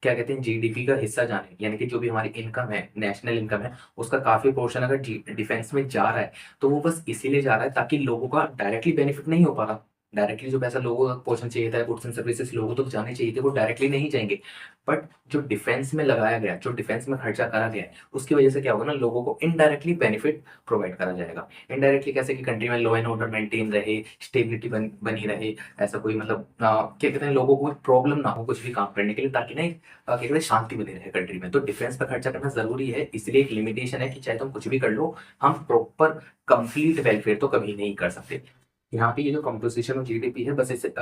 क्या कहते हैं, जीडीपी का हिस्सा जाने यानी कि जो भी हमारी इनकम है, नेशनल इनकम है, उसका काफी पोर्शन अगर डिफेंस में जा रहा है तो वो बस इसीलिए जा रहा है ताकि लोगों का डायरेक्टली बेनिफिट नहीं हो पा रहा। डायरेक्टली जो पैसा लोगों का पोर्शन चाहिए था, गुड्स एंड सर्विसेज लोगों तक जाने चाहिए थे, वो डायरेक्टली नहीं जाएंगे। बट जो डिफेंस में लगाया गया, जो डिफेंस में खर्चा करा गया है, उसकी वजह से क्या होगा ना, लोगों को इनडायरेक्टली बेनिफिट प्रोवाइड करा जाएगा। इनडायरेक्टली कैसे, कि कंट्री में लॉ एंड ऑर्डर मेंटेन रहे, स्टेबिलिटी बनी रहे, ऐसा कोई मतलब क्या कहते हैं, लोगों को प्रॉब्लम ना हो कुछ भी काम करने के लिए, ताकि ना क्या कहते हैं शांति बनी रहे कंट्री में। तो डिफेंस पर खर्चा करना जरूरी है, इसलिए एक लिमिटेशन है कि चाहे तुम कुछ भी कर लो, हम प्रॉपर कंप्लीट वेलफेयर तो कभी नहीं कर सकते। यहाँ पे ये जो कंपोजिशन ऑफ जीडीपी है, बस इसे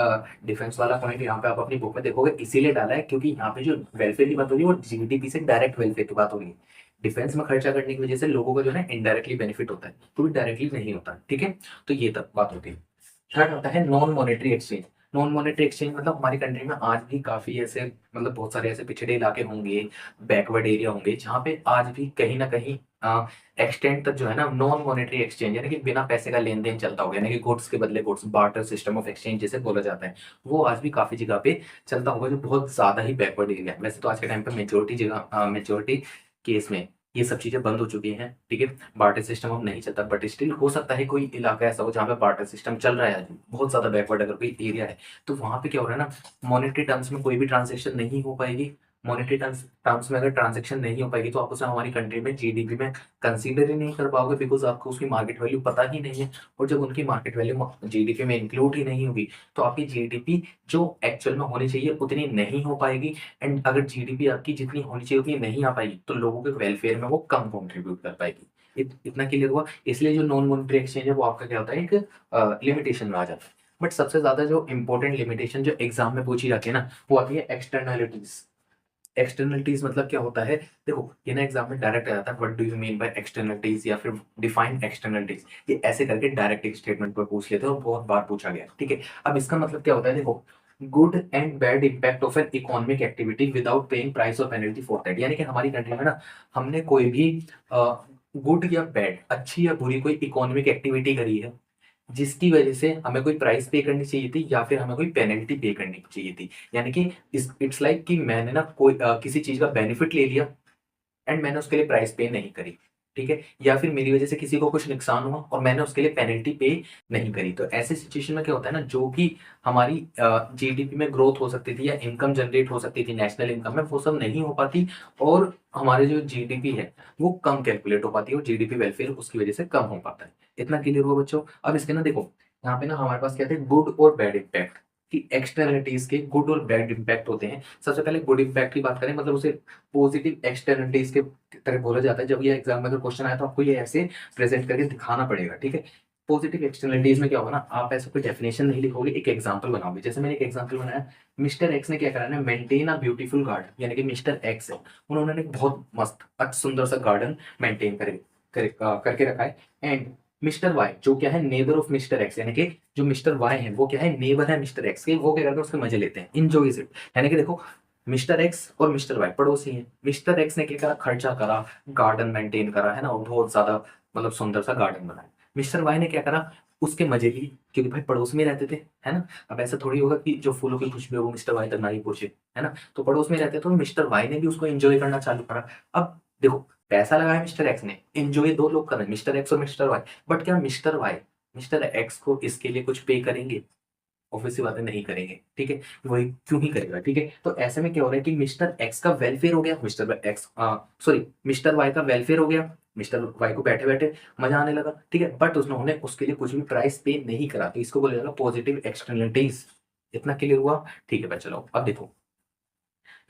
डिफेंस वाला पॉइंट यहाँ पे आप अपनी बुक में देखोगे इसीलिए डाला है, क्योंकि यहाँ पे जो वेलफेयर की बात हो रही है वो जीडीपी से डायरेक्ट वेलफेयर की बात हो रही है। डिफेंस में खर्चा करने की वजह से लोगों का जो है इनडायरेक्टली बेनिफिट होता है, तो डायरेक्टली नहीं होता। ठीक है, तो ये तब बात होती है। थर्ड होता है non monetary exchange. Non monetary exchange मतलब हमारी कंट्री में आज भी काफी ऐसे, मतलब बहुत सारे ऐसे पिछड़े इलाके होंगे, बैकवर्ड एरिया होंगे, जहाँ पे आज भी कहीं ना कहीं एक्सटेंड तक जो है ना नॉन मॉनेटरी एक्सचेंज यानी कि बिना पैसे का लेन देन चलता होगा, यानी कि गुड्स के बदले goods, barter system of exchange जिसे बोला जाता है, वो आज भी काफी जगह पे चलता होगा, जो बहुत ज्यादा ही बैकवर्ड एरिया है। वैसे तो आज के टाइम पे मेजोरिटी जगह, मेजोरिटी केस में ये सब चीजें बंद हो चुकी हैं। ठीक है, बार्टर सिस्टम अब नहीं चलता, बट स्टिल हो सकता है कोई इलाका ऐसा हो जहाँ पे बार्टर सिस्टम चल रहा है आज भी, बहुत ज्यादा बैकवर्ड अगर कोई एरिया है, तो वहां पे क्या हो रहा है ना, मॉनेटरी टर्म्स में कोई भी ट्रांजेक्शन नहीं हो पाएगी। मॉनेटरी टर्म्स में अगर ट्रांजेक्शन नहीं हो पाएगी तो आप उसे हमारी कंट्री में जीडीपी में कंसीडर ही नहीं कर पाओगे, बिकॉज आपको उसकी मार्केट वैल्यू पता ही नहीं है। और जब उनकी मार्केट वैल्यू जीडीपी में इंक्लूड ही नहीं होगी तो आपकी जीडीपी जो एक्चुअल में होनी चाहिए उतनी नहीं हो पाएगी। एंड अगर जीडीपी आपकी जितनी होनी चाहिए उतनी नहीं आ पाएगी तो लोगों के वेलफेयर में वो कम कॉन्ट्रीब्यूट कर पाएगी। इतना क्लियर हुआ। इसलिए जो नॉन मॉनेटरी एक्सचेंज है वो आपका क्या होता है, एक लिमिटेशन में आ जाता है। बट सबसे ज्यादा जो इंपॉर्टेंट लिमिटेशन जो एग्जाम में पूछी जाती है ना, वो आती है एक्सटर्नलिटीज। एक्सटर्नलिटीज मतलब क्या होता है, देखो ये ना एग्जाम में डायरेक्ट आ जाता है, what do you mean by externalities या फिर डिफाइन एक्सटर्नलिटीज, ये ऐसे करके डायरेक्ट एक स्टेटमेंट पर पूछ लेते हैं और बहुत बार पूछा गया। ठीक है, अब इसका मतलब क्या होता है, देखो good and bad impact of an economic activity without paying price of penalty for that. यानी कि हमारी कंट्री में ना हमने कोई भी गुड या बैड, अच्छी या बुरी कोई इकोनॉमिक एक्टिविटी करी है, जिसकी वजह से हमें कोई प्राइस पे करनी चाहिए थी या फिर हमें कोई पेनल्टी पे करनी चाहिए थी। यानी कि इट्स लाइक कि मैंने ना कोई किसी चीज का बेनिफिट ले लिया एंड मैंने उसके लिए प्राइस पे नहीं करी, ठीक है, या फिर मेरी वजह से किसी को कुछ नुकसान हुआ और मैंने उसके लिए पेनल्टी पे नहीं करी। तो ऐसे सिचुएशन में क्या होता है ना, जो भी हमारी जीडीपी में ग्रोथ हो सकती थी या इनकम जनरेट हो सकती थी नेशनल इनकम में, वो सब नहीं हो पाती और हमारे जो जीडीपी है वो कम कैलकुलेट हो पाती है और जीडीपी वेलफेयर उसकी वजह से कम हो पाता है। इतना क्लियर हुआ बच्चों? अब इसके ना देखो, यहाँ पे ना हमारे पास क्या थे, गुड और बैड इम्पैक्ट कि एक्सटर्नलिटीज के गुड और बैड इम्पैक्ट होते हैं। सबसे पहले गुड इम्पैक्ट की बात करें, मतलब उसे पॉजिटिव एक्सटर्नलिटीज के तरह बोला जाता है। जब ये एग्जाम में अगर क्वेश्चन आया तो आपको ये ऐसे प्रेजेंट करके दिखाना पड़ेगा, ठीक है। पॉजिटिव एक्सटर्नलिटीज में क्या होगा ना, आप ऐसा कोई डेफिनेशन नहीं लिखोगे, एक एग्जांपल बनाओगे। जैसे मैंने एक एग्जांपल बनाया, मिस्टर एक्स ने क्या करा ना, मेंटेन अ ब्यूटीफुल गार्डन, यानी कि मिस्टर एक्स है, उन्होंने एक बहुत मस्त सुंदर सा गार्डन मेंटेन करके रखा है। एंड मिस्टर वाई जो क्या है, नेबर ऑफ मिस्टर एक्स, यानी कि जो मिस्टर वाई है वो क्या है, नेबर है मिस्टर एक्स के, वो क्या करते हैं उसके मजे लेते हैं, इंजॉयज इट। यानी कि देखो, मिस्टर एक्स और मिस्टर वाई पड़ोसी हैं। मिस्टर एक्स ने क्या करा, खर्चा करा, गार्डन मेंटेन करा, है ना, और बहुत ज्यादा मतलब सुंदर सा गार्डन बनाया। मिस्टर वाई ने क्या करा, उसके मजे लिए, क्योंकि भाई पड़ोस में रहते थे, है ना। अब ऐसा थोड़ी होगा कि जो फूलों की खुशबू है वो मिस्टर वाई तक ना ही पहुंचे, है ना। तो पड़ोस में रहते, तो मिस्टर वाई ने भी उसको एंजॉय करना चालू करा। अब देखो, पैसा लगाया मिस्टर एक्स ने, एंजॉय दो लोग कर रहे हैं, मिस्टर एक्स और मिस्टर वाई। बट क्या मिस्टर वाई मिस्टर एक्स को इसके लिए कुछ पे करेंगे? ऑब्वियस सी बातें नहीं करेंगे, ठीक है। वही क्यों ही करेगा, ठीक है। तो ऐसे में क्या हो रहा है कि मिस्टर एक्स का वेलफेयर हो गया, mister X sorry mister Y का वेलफेयर हो गया, मिस्टर वाई को बैठे बैठे मजा आने लगा, ठीक है। बट उन्होंने उसके लिए कुछ भी प्राइस पे नहीं करा, तो इसको बोला जाएगा पॉजिटिव एक्सटर्नलिटीज। इतना क्लियर हुआ? ठीक है भाई, चलो अब देखो,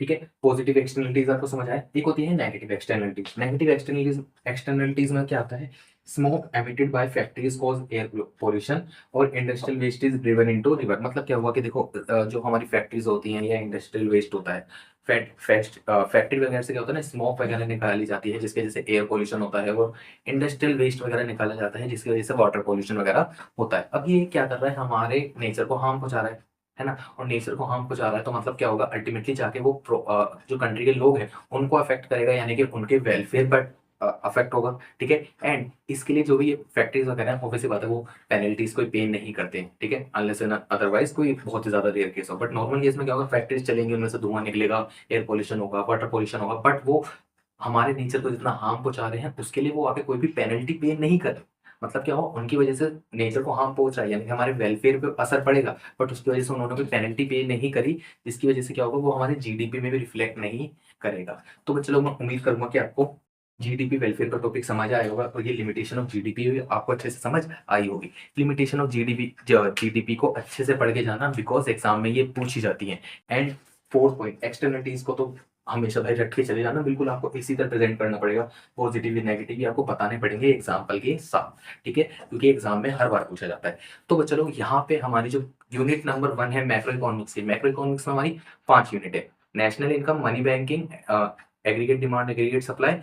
ठीक है। पॉजिटिव एक्सटर्नलिटीज आपको समझ आए। एक होती है नेगेटिव एक्सटर्नलिटीज। नेगेटिव एक्सटर्नलिटीज में क्या आता है, smoke emitted by factories cause air pollution और industrial waste is driven into river. मतलब क्या हुआ कि देखो, जो हमारी फैक्ट्रीज होती हैं या इंडस्ट्रियल वेस्ट होता है, फैक्ट्री वगैरह से क्या होता है ना, स्मोक वगैरह निकाली जाती है जिसकी वजह से एयर पोल्यूशन होता है, और इंडस्ट्रियल वेस्ट वगैरह निकाला जाता है जिसकी वजह से वाटर पोल्यूशन वगैरह होता है। अब ये क्या कर रहा है, हमारे नेचर को हार्म पहुंचा रहा है ना। और नेचर को हार्म पहुंचा रहा है तो मतलब क्या होगा, अल्टीमेटली जाके वो जो कंट्री के लोग हैं उनको अफेक्ट करेगा, यानी कि उनके वेलफेयर पर अफेक्ट होगा, ठीक है। एंड इसके लिए जो भी ये फैक्ट्रीज वगैरह है, ऑब्वियसली बात है वो पेनल्टीज कोई पे नहीं करते, ठीक है, अनलेस एंड अदरवाइज कोई बहुत ही ज्यादा रेयर केस हो। बट नॉर्मल केस में क्या होगा, फैक्ट्रीज चलेंगी, उनमें से धुआं निकलेगा, एयर पोल्यूशन होगा, वाटर पोल्यूशन होगा, बट वो हमारे नेचर को जितना हार्म पहुंचा रहे हैं उसके लिए वो आगे कोई भी पेनल्टी पे नहीं कर रहे। मतलब क्या हो, उनकी वजह से नेचर को हार्म पहुंच रहा है, यानी कि हमारे वेलफेयर पे असर पड़ेगा, बट उसकी वजह से उन्होंने कोई पेनल्टी पे नहीं करी, जिसकी वजह से क्या होगा, वो हमारे जीडीपी में भी रिफ्लेक्ट नहीं करेगा। तो चलो, मैं उम्मीद करूंगा कि आपको जीडीपी वेलफेयर का टॉपिक समझ आया होगा और ये लिमिटेशन ऑफ जीडीपी आपको अच्छे से समझ आई होगी। लिमिटेशन ऑफ जीडीपी को अच्छे से पढ़ के जाना, बिकॉज एग्जाम में ये पूछी जाती है। एंड फोर्थ पॉइंट, एक्सटर्नलिटीज को तो हमेशा भाई रट के चले जाना, बिल्कुल आपको इसी तरह प्रेजेंट करना पड़ेगा, पॉजिटिव नेगेटिव भी आपको बताने पड़ेंगे एग्जाम्पल के साथ, ठीक है, क्योंकि एग्जाम में हर बार पूछा जाता है। तो चलो, यहाँ पे हमारी जो यूनिट नंबर 1 है मैक्रो इकोनॉमिक्स की, मैक्रो इकोनॉमिक्स में हमारी 5 यूनिट है, national income, money banking, aggregate demand, aggregate supply,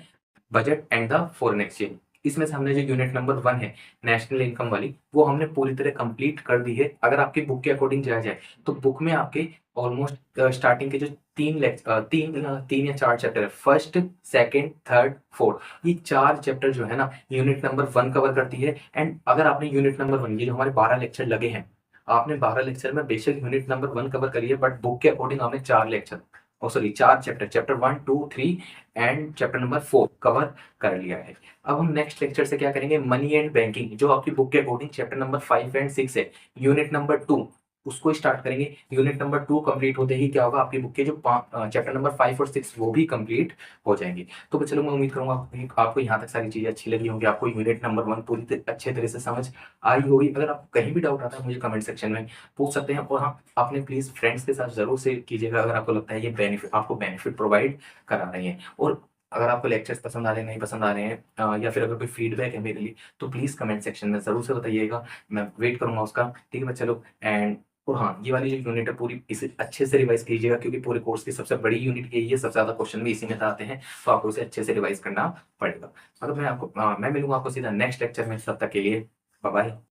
budget and the foreign exchange. इसमें से हमने जो यूनिट नंबर 1 है नेशनल इनकम वाली, वो हमने पूरी तरह कंप्लीट कर दी है। अगर आपकी बुक के अकॉर्डिंग जाया जाए तो बुक में आपके ऑलमोस्ट स्टार्टिंग के जो तीन या चार चैप्टर है, फर्स्ट, सेकंड, थर्ड, फोर्थ, ये 4 चैप्टर जो है ना यूनिट नंबर 1 कवर करती है। एंड अगर आपने यूनिट नंबर 1, ये जो हमारे 12 लेक्चर लगे हैं, आपने 12 लेक्चर में बेशक यूनिट नंबर 1 कवर करी है, बट बुक के अकॉर्डिंग आपने 4 lecture, oh sorry 4 chapter, chapter 1, 2, 3 and chapter number 4 cover कर लिया है। अब हम नेक्स्ट लेक्चर से क्या करेंगे, मनी एंड बैंकिंग, जो आपकी बुक के अकॉर्डिंग चैप्टर नंबर 5 एंड 6 है, यूनिट नंबर 2 उसको स्टार्ट करेंगे। यूनिट नंबर 2 कंप्लीट होते ही क्या होगा, आपकी बुक के जो चैप्टर नंबर 5 और 6 वो भी कंप्लीट हो जाएंगे। तो चलो, मैं उम्मीद करूंगा आपको यहाँ तक सारी चीजें अच्छी लगी होंगी, आपको यूनिट नंबर 1 पूरी अच्छे तरह से समझ आई होगी। अगर आपको कहीं भी डाउट आता है मुझे कमेंट सेक्शन में पूछ सकते हैं। और हाँ, आपने प्लीज फ्रेंड्स के साथ जरूर शेयर कीजिएगा अगर आपको लगता है ये बेनिफिट प्रोवाइड करा रही है। और अगर आपको लेक्चर्स पसंद आ रहे हैं, नहीं पसंद आ रहे हैं, या फिर अगर कोई फीडबैक है मेरे लिए, तो प्लीज़ कमेंट सेक्शन में ज़रूर से बताइएगा, मैं वेट करूंगा उसका, ठीक है मैं, चलो। एंड और हाँ, ये वाली जो यूनिट है पूरी, इसे अच्छे से रिवाइज कीजिएगा, क्योंकि पूरे कोर्स की सबसे बड़ी यूनिट यही है, सबसे ज़्यादा क्वेश्चन भी इसी में आते हैं, तो आपको इसे अच्छे से रिवाइज करना पड़ेगा। मतलब मैं मिलूंगा आपको सीधा नेक्स्ट लेक्चर में, तब तक के लिए बाय बाय।